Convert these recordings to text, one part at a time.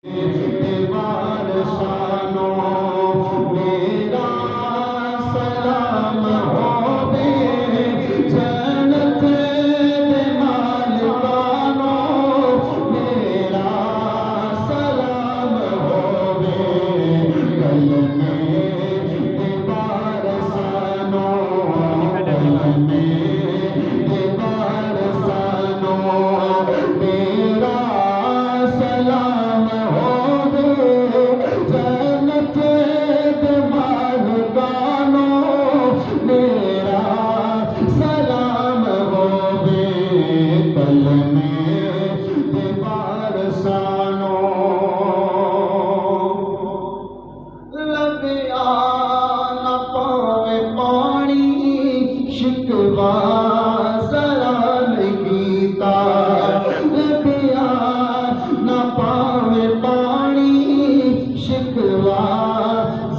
دیوار شانو میرا سلام ہوے جنت دے مالکانو میرا سلام ہوے کلمے دیوار شانو کلمے دیوار شانو میرا سلام جنت دے مالکانو میرا سلام ہوے کلمے دیوار شانو لبیا نہ پاوے پانی شکوا ذرا نہیں کیتا لبیا نہ پاوے پانی شکوا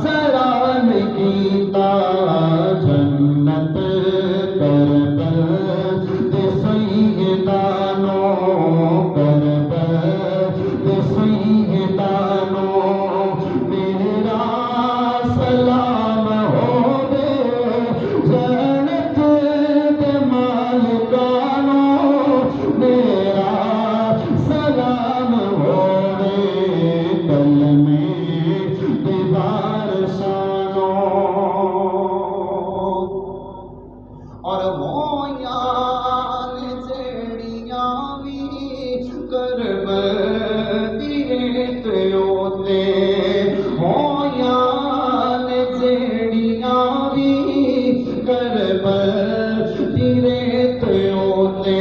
ذرا نہیں کیتا جنت کربل دے سیدانو کربل دے سیدانو میرا سلام ہوے جنت دے مالکانو میرا سلام ہوے کلمے دیوار شانو اور ہویاں جڑیاں وی کربل دی ریت اوتے ہویاں جڑیاں وی کربل دی ریت اوتے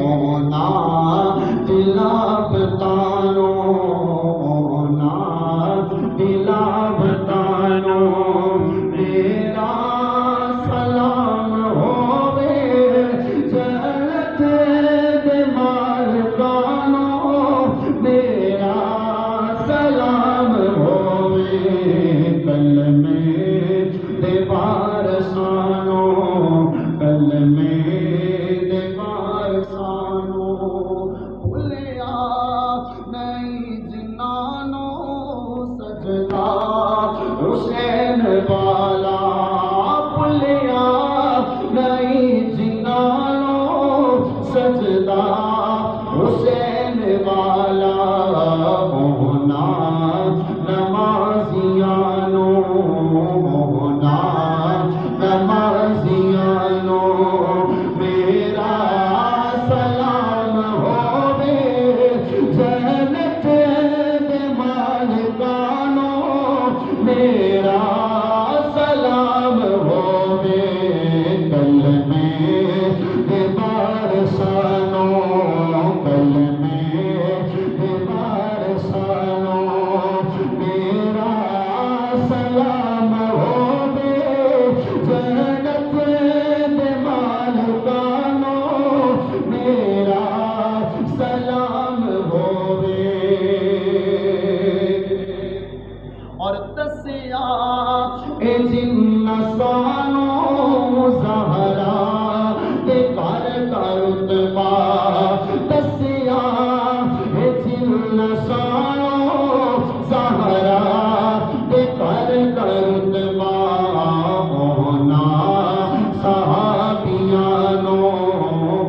اونا دلا بتانو اونا دلا بتانو میرا سلام ہوے جنت دے مالکانو میرا سلام ہوے کلمے دیوار شانو کلمے دیوار شانو بھولیا نہیں جنانو سجدہ حسین والا بھولیا نہیں جنانو سجدہ حسین والا ہونا نمازیانو ہونا نمازیانو میرا سلام ہوے جنت دے مالکانو میرا سلام ہوے کلمے دیوار شانو کلمے دیوار شانو میرا سلام ہوے جنت دے مالکانو میرا سلام ہوے اور دسیا اے جن سانو زہرا تے کر رتبہ دسیا اے جن سانو زہرا تے کر رتبہ ہونا صحابیانو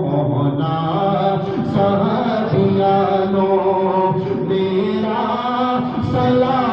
ہونا صحابیانو میرا سلام